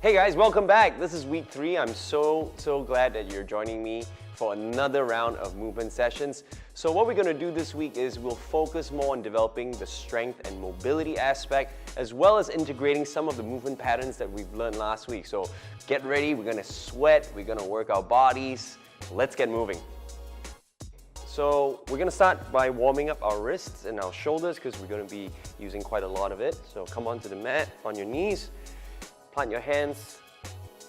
Hey guys, welcome back. This is week 3. I'm so glad that you're joining me for another round of movement sessions. So what we're going to do this week is we'll focus more on developing the strength and mobility aspect, as well as integrating some of the movement patterns that we've learned last week. So get ready, we're going to sweat, we're going to work our bodies. Let's get moving. So we're going to start by warming up our wrists and our shoulders because we're going to be using quite a lot of it. So come onto the mat on your knees. Plant your hands,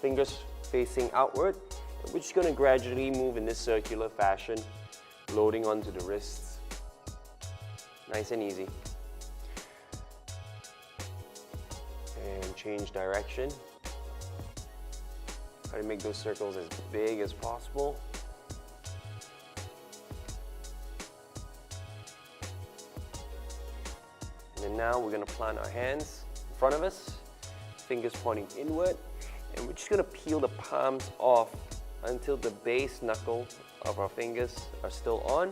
fingers facing outward. And we're just going to gradually move in this circular fashion, loading onto the wrists. Nice and easy. And change direction. Try to make those circles as big as possible. And then now we're going to plant our hands in front of us. Fingers pointing inward, and we're just going to peel the palms off until the base knuckle of our fingers are still on,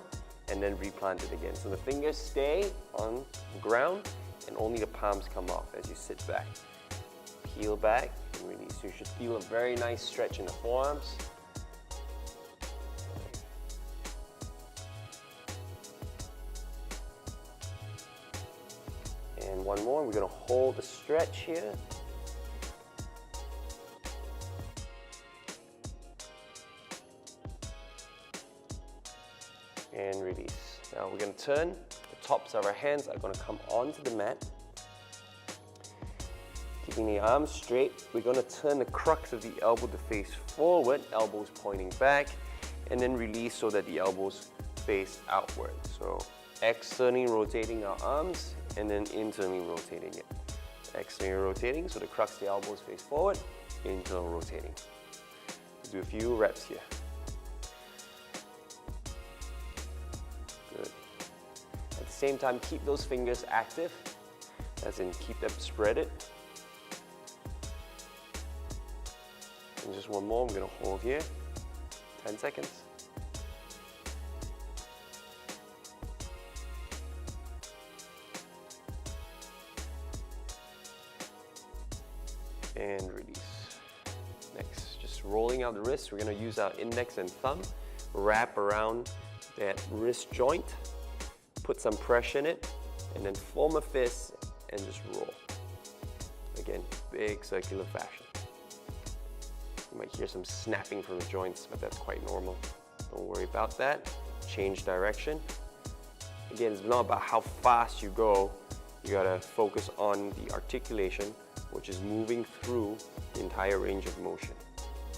and then replant it again. So the fingers stay on the ground and only the palms come off as you sit back. Peel back and release. You should feel a very nice stretch in the forearms. And one more, we're going to hold the stretch here. And release. Now we're going to turn. The tops of our hands are going to come onto the mat. Keeping the arms straight, we're going to turn the crux of the elbow to face forward, elbows pointing back, and then release so that the elbows face outward. So externally rotating our arms and then internally rotating it. Externally rotating so the crux of the elbows face forward, internal rotating. Let's do a few reps here. At the same time, keep those fingers active, as in keep them spreaded. And just one more, I'm going to hold here, 10 seconds. And release. Next, just rolling out the wrists, we're going to use our index and thumb, wrap around that wrist joint. Put some pressure in it, and then form a fist and just roll. Again, big circular fashion. You might hear some snapping from the joints, but that's quite normal. Don't worry about that. Change direction. Again, it's not about how fast you go. You gotta focus on the articulation, which is moving through the entire range of motion.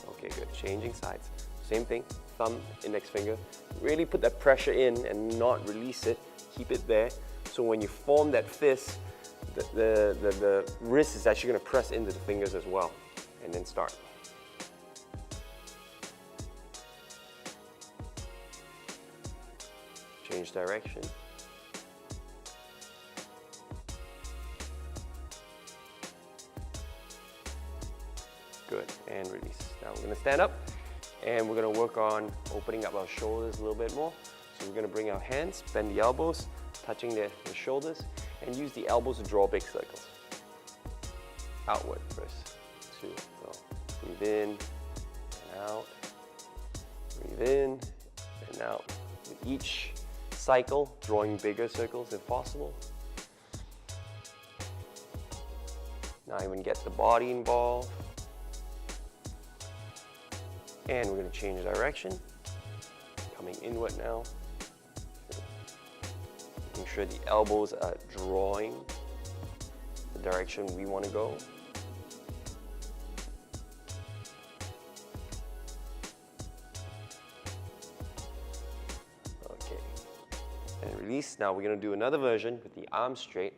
Okay, good. Changing sides. Same thing, thumb, index finger. Really put that pressure in and not release it. Keep it there. So when you form that fist, the wrist is actually going to press into the fingers as well. And then start. Change direction. Good, and release. Now we're going to stand up. And we're going to work on opening up our shoulders a little bit more. So we're going to bring our hands, bend the elbows, touching the shoulders, and use the elbows to draw big circles. Outward first. 2, go. Breathe in and out. Breathe in and out. With each cycle, drawing bigger circles if possible. Now even get the body involved. And we're going to change direction, coming inward now. Making sure the elbows are drawing the direction we want to go. Okay, and release. Now we're going to do another version with the arms straight,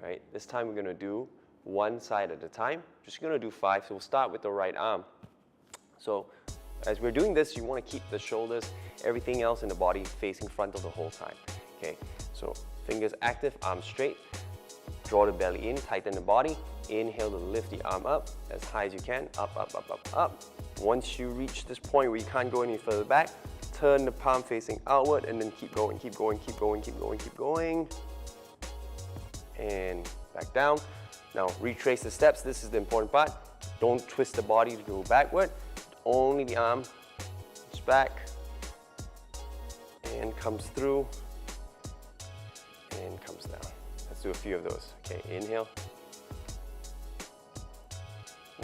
right? This time we're going to do one side at a time. Just going to do 5, so we'll start with the right arm. So as we're doing this, you want to keep the shoulders, everything else in the body facing frontal the whole time. Okay, so fingers active, arms straight. Draw the belly in, tighten the body. Inhale to lift the arm up as high as you can. Up, up, up, up, up. Once you reach this point where you can't go any further back, turn the palm facing outward and then keep going, keep going, keep going, keep going, keep going. And back down. Now retrace the steps. This is the important part. Don't twist the body to go backward. Only the arm goes back and comes through and comes down. Let's do a few of those. Okay, inhale.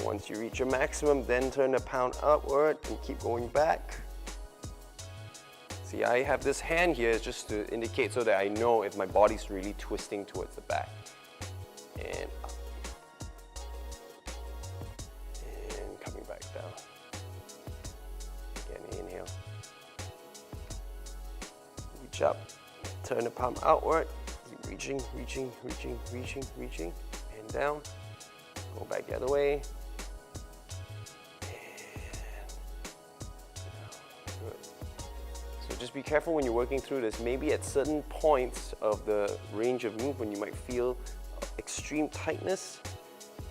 Once you reach your maximum, then turn the palm upward and keep going back. See, I have this hand here just to indicate so that I know if my body's really twisting towards the back. And up. And coming back down. Again, inhale. Reach up. Turn the palm outward. Keep reaching, reaching, reaching, reaching, reaching. And down. Go back the other way. Just be careful when you're working through this. Maybe at certain points of the range of movement, you might feel extreme tightness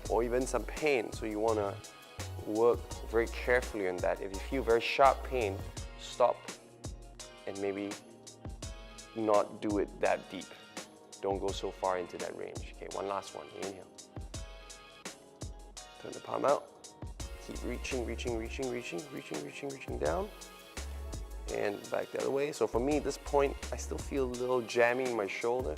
or even some pain. So you want to work very carefully on that. If you feel very sharp pain, stop and maybe not do it that deep. Don't go so far into that range. Okay, one last one. Inhale. Turn the palm out. Keep reaching, reaching, reaching, reaching, reaching, reaching, reaching down. And back the other way. So for me, at this point, I still feel a little jammy in my shoulder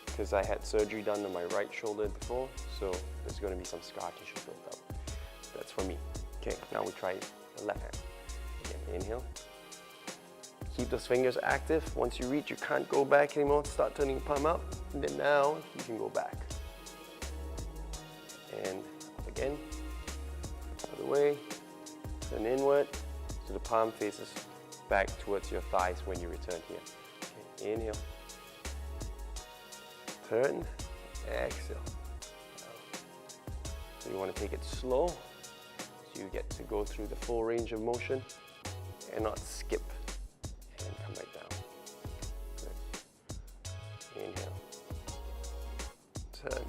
because I had surgery done on my right shoulder before. So there's going to be some scar tissue built up. That's for me. Okay, now we try the left hand. Again, inhale. Keep those fingers active. Once you reach, you can't go back anymore. Start turning the palm up. And then now you can go back. And up again. Other way. Turn inward. So the palm faces back towards your thighs when you return here. Okay, inhale. Turn. Exhale. So you want to take it slow so you get to go through the full range of motion and not skip. And come back down. Good. Inhale. Turn.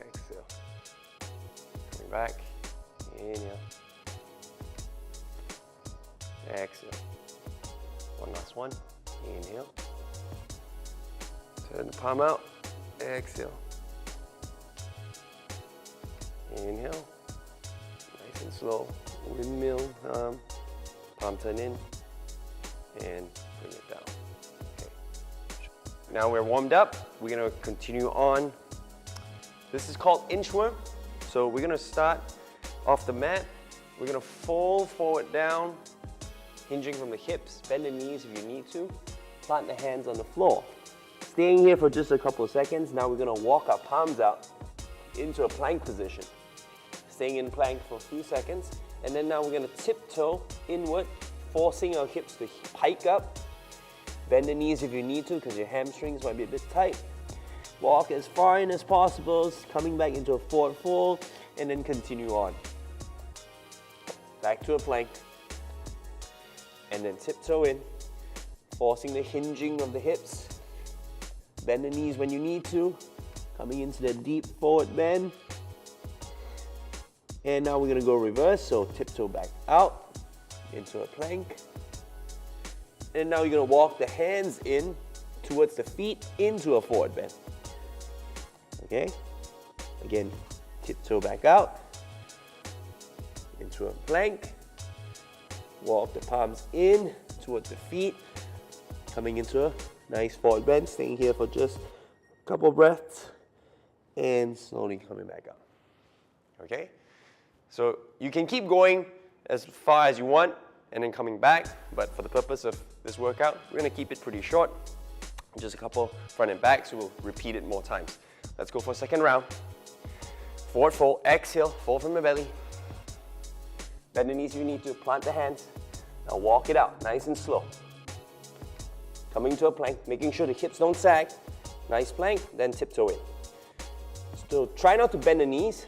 Exhale. Coming back. Inhale. Exhale. One last one. Inhale. Turn the palm out. Exhale. Inhale. Nice and slow. Windmill. Palm turn in. And bring it down. Okay. Now we're warmed up. We're going to continue on. This is called Inchworm. So we're going to start off the mat. We're going to fold forward down. Hinging from the hips, bend the knees if you need to, plant the hands on the floor. Staying here for just a couple of seconds. Now we're going to walk our palms out into a plank position. Staying in plank for a few seconds, and then now we're going to tiptoe inward, forcing our hips to pike up. Bend the knees if you need to because your hamstrings might be a bit tight. Walk as far in as possible, coming back into a forward fold, and then continue on. Back to a plank. And then tiptoe in, forcing the hinging of the hips. Bend the knees when you need to, coming into the deep forward bend. And now we're going to go reverse, so tiptoe back out into a plank. And now you're going to walk the hands in towards the feet into a forward bend. Okay? Again, tiptoe back out into a plank. Walk the palms in towards the feet, coming into a nice forward bend, staying here for just a couple breaths, and slowly coming back up. Okay? So you can keep going as far as you want, and then coming back, but for the purpose of this workout, we're going to keep it pretty short. Just a couple front and back, so we'll repeat it more times. Let's go for a second round. Forward fold, exhale, fold from the belly. Bend the knees if you need to, plant the hands. Now walk it out, nice and slow. Coming to a plank, making sure the hips don't sag. Nice plank, then tiptoe in. So try not to bend the knees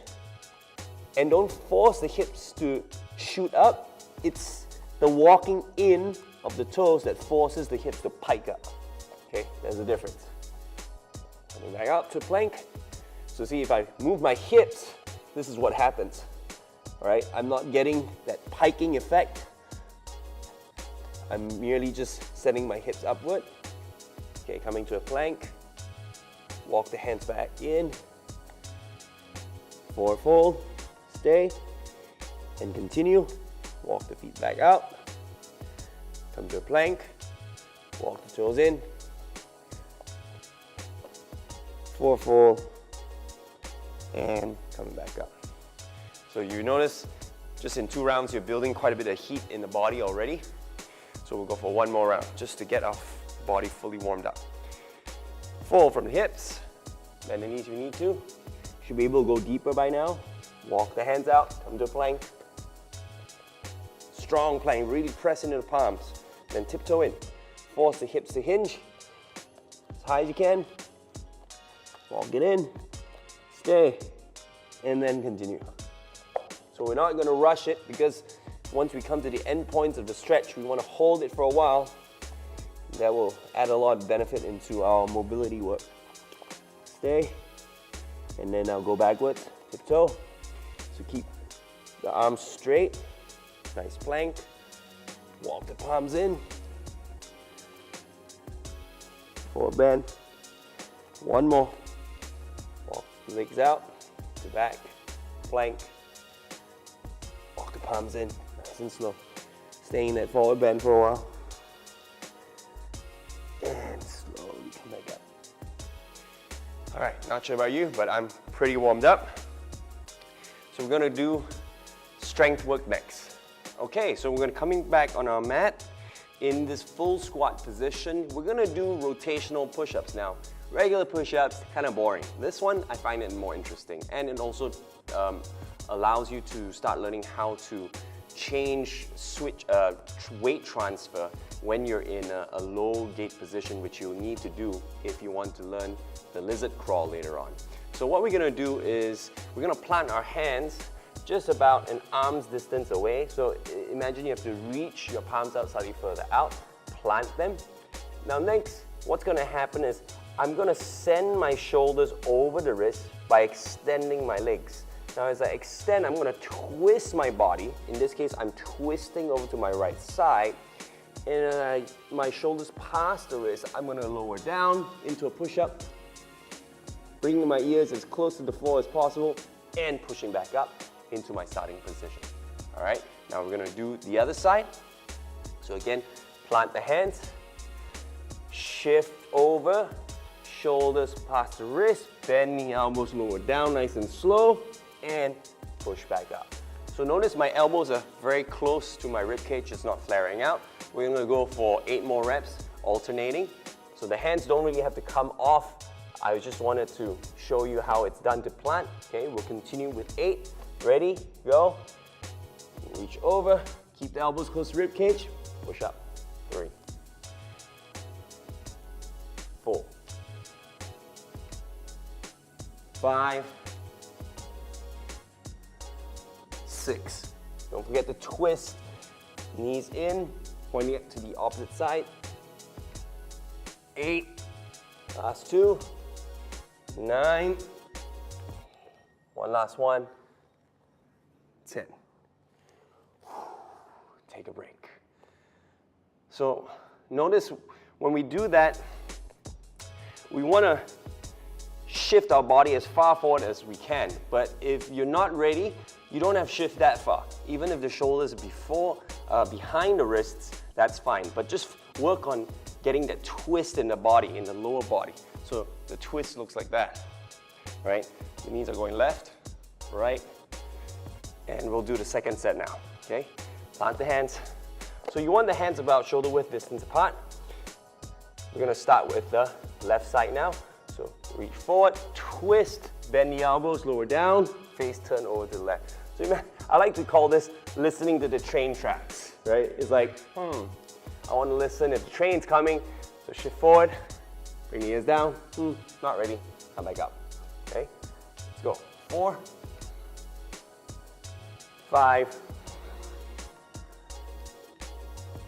and don't force the hips to shoot up. It's the walking in of the toes that forces the hips to pike up. Okay, there's a difference. Coming back up to plank. So see, if I move my hips, this is what happens. All right, I'm not getting that piking effect. I'm merely just setting my hips upward. Okay, coming to a plank. Walk the hands back in. Forward fold, stay, and continue. Walk the feet back out. Come to a plank. Walk the toes in. Forward fold, and coming back up. So you notice, just in 2 rounds, you're building quite a bit of heat in the body already. So we'll go for 1 more round, just to get our body fully warmed up. Fold from the hips, bend the knees if you need to. Should be able to go deeper by now. Walk the hands out, come to a plank. Strong plank, really press into the palms. Then tiptoe in. Force the hips to hinge as high as you can. Walk it in, stay, and then continue. So we're not going to rush it, because once we come to the end points of the stretch, we want to hold it for a while. That will add a lot of benefit into our mobility work. Stay, and then I'll go backwards, tiptoe. So keep the arms straight, nice plank. Walk the palms in. Forward bend. 1 more. Walk the legs out, to back, plank. Walk the palms in, nice and slow. Stay in that forward bend for a while. And slowly come back up. All right, not sure about you, but I'm pretty warmed up. So we're gonna do strength work next. Okay, so we're gonna coming back on our mat in this full squat position. We're gonna do rotational push-ups now. Regular push-ups, kind of boring. This one, I find it more interesting, and it also allows you to start learning how to change, switch, weight transfer when you're in a low gait position, which you'll need to do if you want to learn the lizard crawl later on. So what we're gonna do is, we're gonna plant our hands just about an arm's distance away. So imagine you have to reach your palms out slightly further out, plant them. Now next, what's gonna happen is, I'm gonna send my shoulders over the wrist by extending my legs. Now as I extend, I'm gonna twist my body. In this case, I'm twisting over to my right side. And my shoulders past the wrist, I'm gonna lower down into a push-up, bringing my ears as close to the floor as possible, and pushing back up into my starting position. All right, now we're gonna do the other side. So again, plant the hands, shift over, shoulders past the wrist, bend the elbows lower down nice and slow, and push back up. So notice my elbows are very close to my rib cage, it's not flaring out. We're gonna go for 8 more reps, alternating. So the hands don't really have to come off. I just wanted to show you how it's done to plant. Okay, we'll continue with 8. Ready, go. Reach over, keep the elbows close to rib cage, push up. 3, 4, 5, 6. Don't forget to twist, knees in, pointing it to the opposite side. 8, last 2, 9, one last one, 10. Take a break. So notice when we do that, we want to shift our body as far forward as we can. But if you're not ready, you don't have to shift that far. Even if the shoulders are behind the wrists, that's fine. But just work on getting that twist in the body, in the lower body. So the twist looks like that, right? The knees are going left, right, and we'll do the second set now, okay? Plant the hands. So you want the hands about shoulder width distance apart. We're gonna start with the left side now. So reach forward, twist, bend the elbows, lower down, face turn over to the left. So I like to call this listening to the train tracks, right? It's like, I want to listen if the train's coming. So shift forward, bring the ears down, not ready, come back up, okay? Let's go. 4, 5,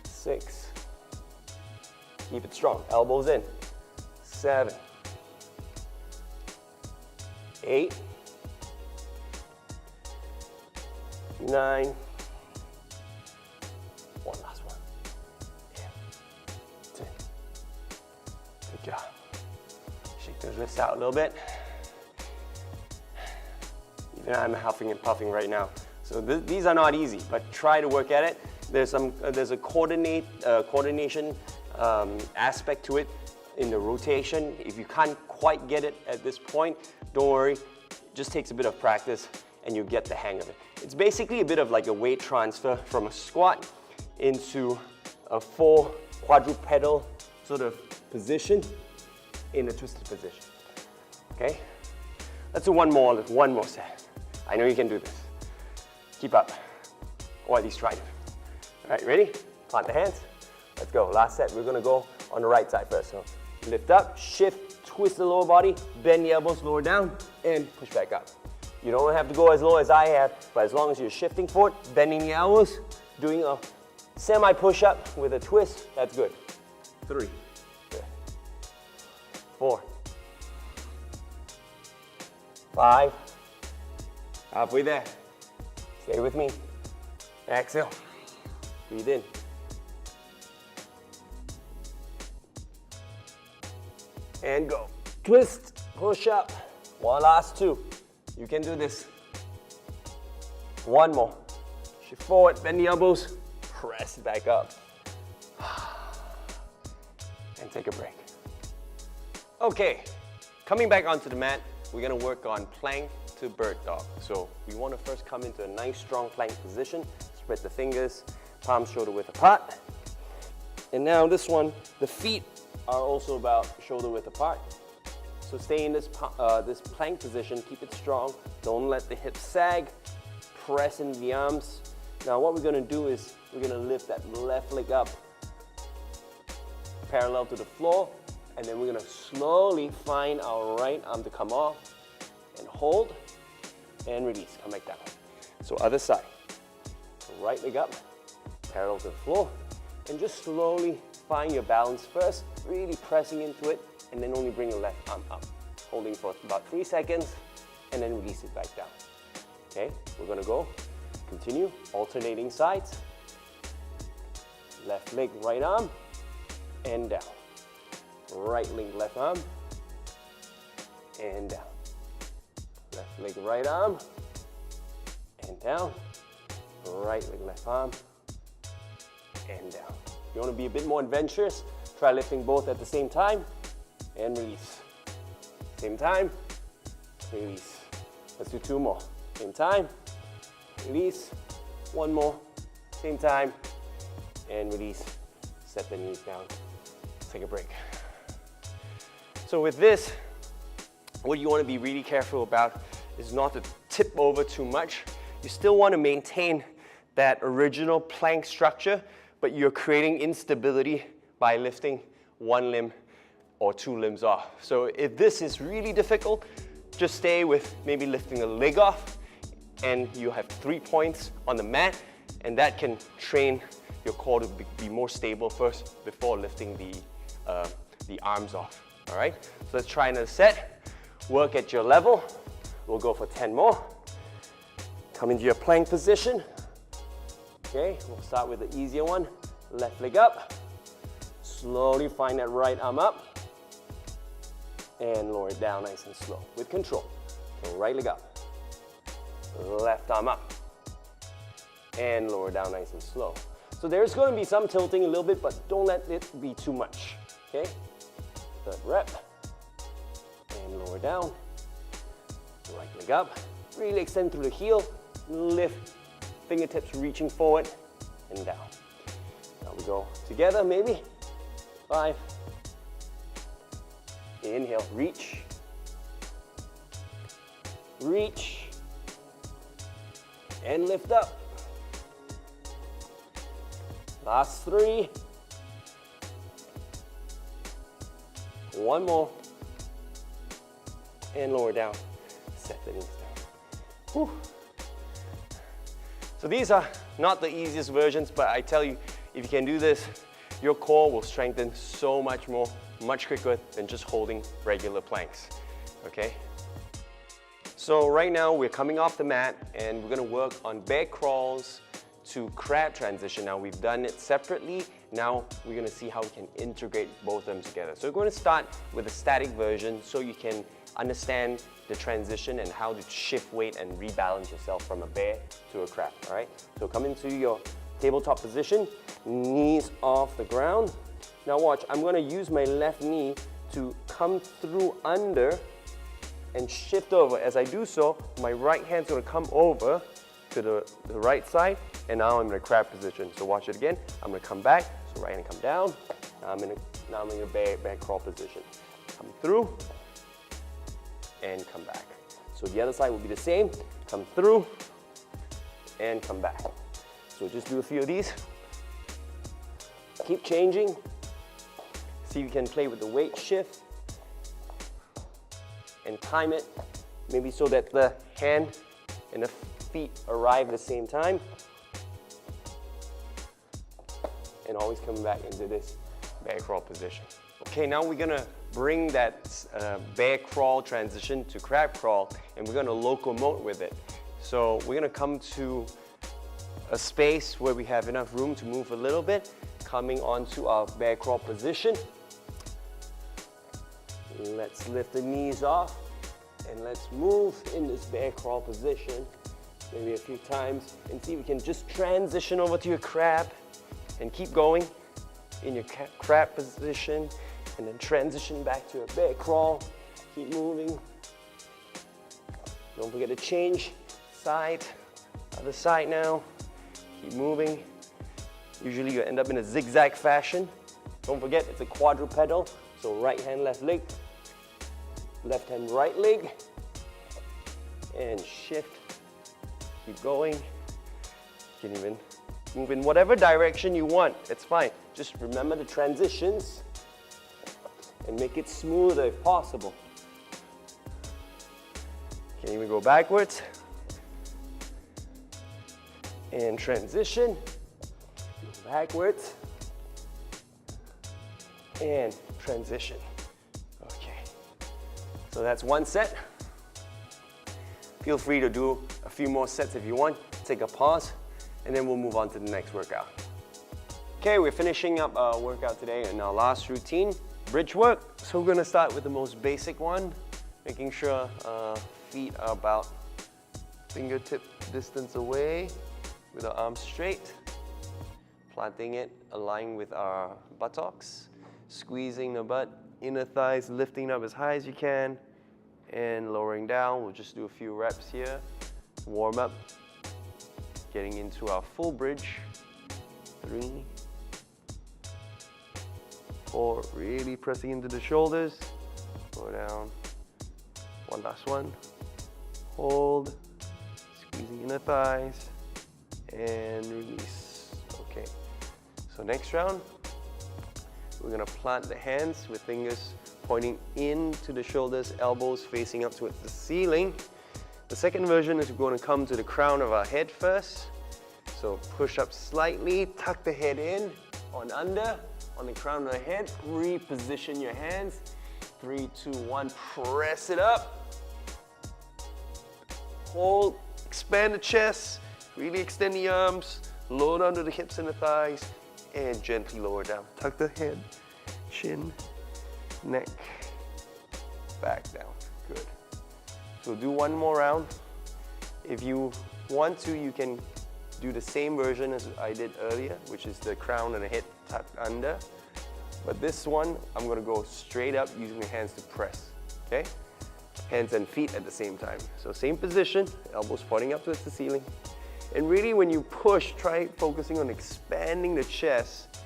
6, keep it strong, elbows in, 7, 8, 9, one last one, 10. Good job. Shake those wrists out a little bit. You And I'm huffing and puffing right now. So these are not easy, but try to work at it. There's a coordination aspect to it in the rotation. If you can't quite get it at this point, don't worry. It just takes a bit of practice and you get the hang of it. It's basically a bit of like a weight transfer from a squat into a full quadrupedal sort of position in a twisted position. Okay? Let's do one more set. I know you can do this. Keep up, or at least try to. All right, ready? Plant the hands. Let's go. Last set, we're gonna go on the right side first. So lift up, shift, twist the lower body, bend the elbows, lower down, and push back up. You don't have to go as low as I have, but as long as you're shifting forward, bending the elbows, doing a semi-push-up with a twist, that's good. 3, 4, 5, halfway there. Stay with me. Exhale. Breathe in. And go. Twist, push up. One last 2. You can do this. One more. Shift forward, bend the elbows, press it back up. And take a break. Okay, coming back onto the mat, we're gonna work on plank to Bergdorf. So we wanna first come into a nice strong plank position, spread the fingers, palms shoulder width apart. And now this one, the feet are also about shoulder width apart. So stay in this plank position, keep it strong. Don't let the hips sag, press into the arms. Now what we're gonna do is we're gonna lift that left leg up parallel to the floor, and then we're gonna slowly find our right arm to come off and hold and release, come back down. So other side, right leg up, parallel to the floor, and just slowly find your balance first, really pressing into it, and then only bring your left arm up, holding for about 3 seconds, and then release it back down. Okay, we're gonna go, continue, alternating sides, left leg, right arm, and down. Right leg, left arm, and down. Left leg, right arm, and down. Right leg, left arm, and down. If you want to be a bit more adventurous, try lifting both at the same time, and release. Same time, release. Let's do 2 more. Same time, release. 1 more, same time, and release. Set the knees down. Take a break. So with this, what you want to be really careful about is not to tip over too much. You still want to maintain that original plank structure, but you're creating instability by lifting 1 limb or 2 limbs off. So if this is really difficult, just stay with maybe lifting a leg off, and you have 3 points on the mat, and that can train your core to be more stable first before lifting the arms off. All right, so let's try another set. Work at your level. We'll go for 10 more. Come into your plank position. Okay, we'll start with the easier one. Left leg up. Slowly find that right arm up. And lower it down nice and slow with control. So right leg up. Left arm up. And lower down nice and slow. So there's going to be some tilting a little bit, but don't let it be too much. Okay? 3rd rep. And lower down. Right leg up. Really extend through the heel. Lift. Fingertips reaching forward and down. Now we go together maybe. 5. Inhale, reach. Reach. And lift up. Last 3. 1 more. And lower down. Set the knees down. Whew. So these are not the easiest versions, but I tell you, if you can do this, your core will strengthen so much more, much quicker than just holding regular planks, okay? So right now we're coming off the mat and we're gonna work on bear crawls to crab transition. Now we've done it separately. Now we're going to see how we can integrate both of them together. So we're going to start with a static version so you can understand the transition and how to shift weight and rebalance yourself from a bear to a crab, all right? So come into your tabletop position, knees off the ground. Now watch, I'm going to use my left knee to come through under and shift over. As I do so, my right hand's going to come over to the right side, and now I'm in a crab position. So watch it again. I'm going to come back, so right hand come down. Now I'm in a bear crawl position. Come through and come back. So the other side will be the same. Come through and come back. So just do a few of these. Keep changing. See if you can play with the weight shift and time it, maybe so that the hand and the feet arrive at the same time. And always come back into this bear crawl position. Okay, now we're gonna bring that bear crawl transition to crab crawl, and we're gonna locomote with it. So we're gonna come to a space where we have enough room to move a little bit, coming onto our bear crawl position. Let's lift the knees off and let's move in this bear crawl position maybe a few times and see if we can just transition over to your crab and keep going in your crab position and then transition back to a bear crawl. Keep moving. Don't forget to change side, other side now. Keep moving. Usually you end up in a zigzag fashion. Don't forget it's a quadrupedal, so right hand, left leg, left hand, right leg, and shift. Keep going. You can even move in whatever direction you want. It's fine. Just remember the transitions and make it smoother if possible. You can even go backwards and transition, backwards and transition. Okay, so that's one set. Feel free to do a few more sets if you want. Take a pause and then we'll move on to the next workout. Okay, we're finishing up our workout today in our last routine, bridge work. So we're gonna start with the most basic one, making sure feet are about fingertip distance away with our arms straight, planting it, aligned with our buttocks, squeezing the butt, inner thighs, lifting up as high as you can, and lowering down. We'll just do a few reps here, warm up, getting into our full bridge. 3, 4, really pressing into the shoulders, go down, one last one, hold, squeezing inner thighs, and release. Okay, so next round, we're gonna plant the hands with fingers pointing into the shoulders, elbows facing up towards the ceiling. The second version is we're going to come to the crown of our head first. So push up slightly, tuck the head in, on under, on the crown of the head, reposition your hands. 3, 2, 1, press it up. Hold, expand the chest, really extend the arms, lower down to the hips and the thighs, and gently lower down. Tuck the head, chin, neck, back down. Good. So do one more round. If you want to, you can do the same version as I did earlier, which is the crown and the head tucked under. But this one, I'm gonna go straight up using the hands to press, okay? Hands and feet at the same time. So same position, elbows pointing up towards the ceiling. And really when you push, try focusing on expanding the chest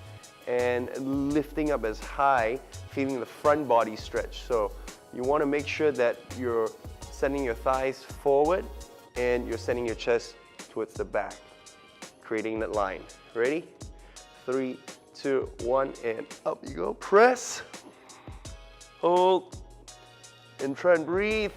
and lifting up as high, feeling the front body stretch. So you wanna make sure that you're sending your thighs forward and you're sending your chest towards the back, creating that line. Ready? 3, 2, 1, and up you go. Press, hold, and try and breathe.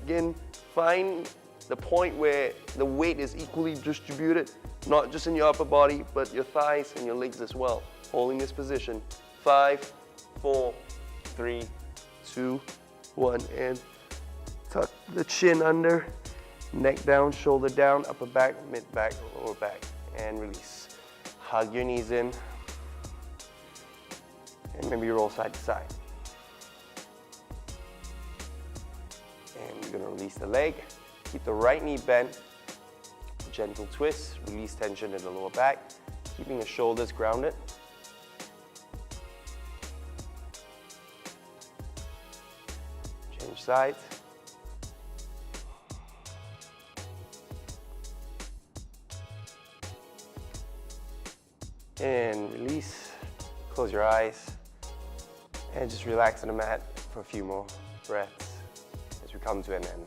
Again, find the point where the weight is equally distributed, not just in your upper body, but your thighs and your legs as well. Holding this position. 5, 4, 3, 2, 1, and tuck the chin under, neck down, shoulder down, upper back, mid back, lower back, and release. Hug your knees in, and maybe roll side to side. And you're gonna release the leg. Keep the right knee bent. Gentle twist, release tension in the lower back, keeping the shoulders grounded. Change sides. And release, close your eyes, and just relax on the mat for a few more breaths as we come to an end.